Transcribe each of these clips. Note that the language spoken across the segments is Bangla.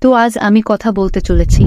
তো আজ আমি কথা বলতে চলেছি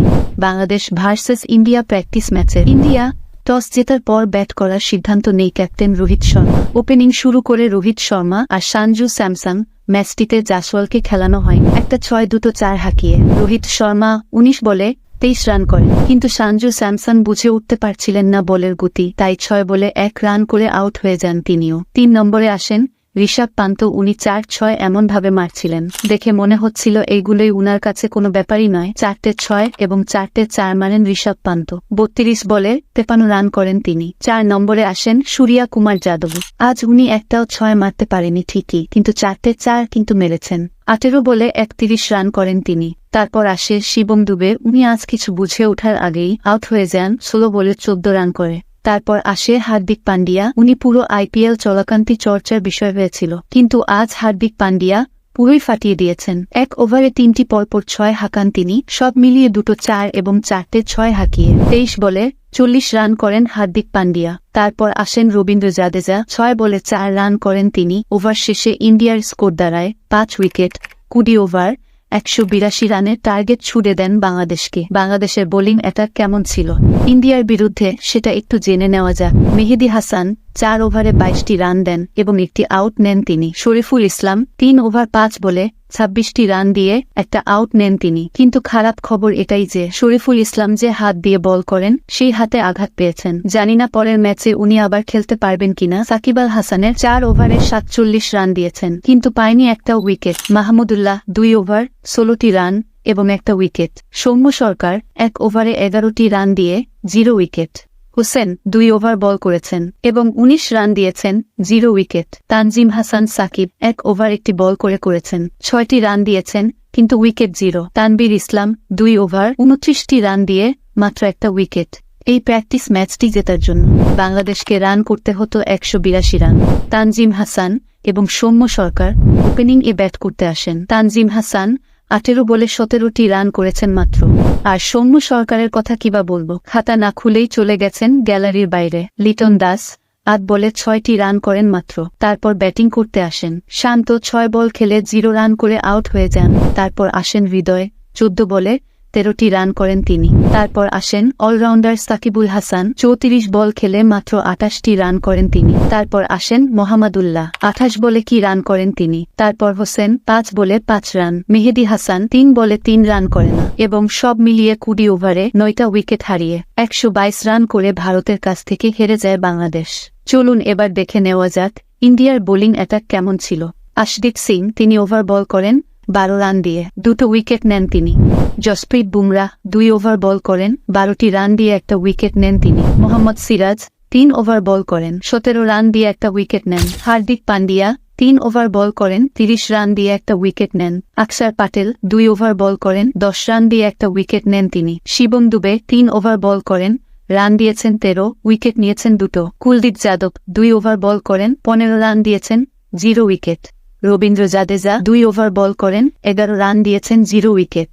বাংলাদেশ ভার্সেস ইন্ডিয়া প্র্যাকটিস ম্যাচের। ইন্ডিয়া টস জেতার পর ব্যাট করার সিদ্ধান্ত নেই ক্যাপ্টেন রোহিত শর্মা। ওপেনিং শুরু করে রোহিত শর্মা আর সঞ্জু স্যামসন। ম্যাচটিতে জাসওয়ালকে খেলানো হয় একটা 6-2-4 হাঁকিয়ে। রোহিত শর্মা 19 বলে 23 রান করেন, কিন্তু সঞ্জু স্যামসন বুঝে উঠতে পারছিলেন না বলের গতি, তাই 6 বলে 1 রান করে আউট হয়ে যান তিনিও। 3 নম্বরে আসেন ঋষভ পান্ত। উনি 4-6 এমনভাবে মারছিলেন, দেখে মনে হচ্ছিল এইগুলোই উনার কাছে কোনো ব্যাপারই নয়। 4টে 6 এবং 4টে 4 মারেন ঋষভ পান্ত। 32 বলে 53 রান করেন তিনি। 4 নম্বরে আসেন সূর্যা কুমার যাদব। আজ উনি একটাও 6 মারতে পারেনি ঠিকই, কিন্তু 4টে 4 কিন্তু মেরেছেন। 18 বলে 31 রান করেন তিনি। তারপর আসে শিবম দুবে। উনি আজ কিছু বুঝে ওঠার আগেই আউট হয়ে যান 16 বলে 14 রান করে। তারপর আসে হার্দিক পান্ডিয়া। উনি পুরো আইপিএল চলাকান্তি চর্চার বিষয় হয়েছিল, কিন্তু আজ হার্দিক পান্ডিয়া পুরোই ফাটিয়ে দিয়েছেন। 1 ওভারে 3টি পরপর 6 হাঁকান তিনি, সব মিলিয়ে 2টো 4 এবং 4টে 6 হাঁকিয়ে 23 বলে 40 রান করেন হার্দিক পান্ডিয়া। তারপর আসেন রবীন্দ্র জাদেজা। 6 বলে 4 রান করেন তিনি। ওভার শেষে ইন্ডিয়ার স্কোর দাঁড়ায় 5 উইকেট। 20 ওভার 182 রানের টার্গেট ছুড়ে দেন বাংলাদেশকে। বাংলাদেশের বোলিং অ্যাটাক কেমন ছিল ইন্ডিয়ার বিরুদ্ধে সেটা একটু জেনে নেওয়া যাক। মেহেদী হাসান 4 ওভারে 22টি রান দেন এবং একটি আউট নেন তিনি। শরীফুল ইসলাম 3 ওভার 5 বলে 26টি রান দিয়ে একটা আউট নেন তিনি। কিন্তু খারাপ খবর এটাই যে শরীফুল ইসলাম যে হাত দিয়ে বল করেন সেই হাতে আঘাত পেয়েছেন। জানিনা পরের ম্যাচে উনি আবার খেলতে পারবেন কিনা। সাকিব আল হাসানের 4 ওভারে 47 রান দিয়েছেন, কিন্তু পায়নি একটা উইকেট। মাহমুদুল্লাহ 2 ওভার 16টি রান এবং একটা উইকেট। সৌম্য সরকার 1 ওভারে 11টি রান দিয়ে 0 উইকেট। হোসেন 2 ওভার বল করেছেন এবং 19 রান দিয়েছেন, 0 উইকেট। তানজিম হাসান সাকিব 1 ওভার একটি বল করেছেন, 6টি রান দিয়েছেন, কিন্তু উইকেট 0। তানবীর ইসলাম 2 ওভার 29টি রান দিয়ে মাত্র একটা উইকেট। এই প্র্যাকটিস ম্যাচটি জেতার জন্য বাংলাদেশকে রান করতে হতো 182 রান। তানজিম হাসান এবং সৌম্য সরকার ওপেনিং এ ব্যাট করতে আসেন। তানজিম হাসান 18 বলে 17টি রান করেছেন মাত্র। আর সৌম্য সরকারের কথা কিবা বলবো, খাতা না খুলেই চলে গেছেন গ্যালারির বাইরে। লিটন দাস 8 বলে 6টি রান করেন মাত্র। তারপর ব্যাটিং করতে আসেন শান্ত। 6 বল খেলে 0 রান করে আউট হয়ে যান। তারপর আসেন হৃদয়। 14 বলে 13টি রান করেন তিনি। তারপর আসেন অলরাউন্ডার সাকিবুল হাসান। 34 বল খেলে মাত্র 28টি রান করেন তিনি। তারপর আসেন মোহাম্মদুল্লাহ। 28 বলে কি রান করেন তিনি। তারপর হোসেন 5 বলে 5 রান। মেহেদী হাসান 3 বলে 3 রান করেন এবং সব মিলিয়ে 20 ওভারে 9টা উইকেট হারিয়ে 122 রান করে ভারতের কাছ থেকে হেরে যায় বাংলাদেশ। চলুন এবার দেখে নেওয়া যাক ইন্ডিয়ার বোলিং অ্যাটাক কেমন ছিল। আশদীপ সিং তিনি ওভার বল করেন 12 রান দিয়ে 2টো উইকেট নেন তিনি। জসপ্রীত বুমরাহ 2 ওভার বল করেন 12টি রান দিয়ে একটা উইকেট নেন তিনি। মোহাম্মদ সিরাজ 3 ওভার বল করেন 17 রান দিয়ে একটা উইকেট নেন। হার্দিক পান্ডিয়া 3 ওভার বল করেন 30 রান দিয়ে একটা উইকেট নেন। আকসার পাটেল 2 ওভার বল করেন 10 রান দিয়ে একটা উইকেট নেন তিনি। শিবম দুবে 3 ওভার বল করেন, রান দিয়েছেন 13, উইকেট নিয়েছেন 2টো। কুলদীপ যাদব 2 ওভার বল করেন 15 রান দিয়েছেন, 0 উইকেট। রবীন্দ্র জাদেজা 2 ওভার বল করেন 11 রান দিয়েছেন, 0 উইকেট।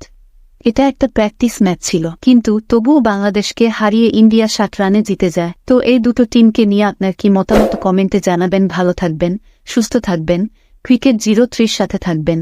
এটা একটা প্র্যাকটিস ম্যাচ ছিল, কিন্তু তবুও বাংলাদেশকে হারিয়ে ইন্ডিয়া 60 রানে জিতে যায়। তো এই দুটো টিমকে নিয়ে আপনার কি মতামত কমেন্টে জানাবেন। ভালো থাকবেন, সুস্থ থাকবেন, ক্রিকেট 03 সাথে থাকবেন।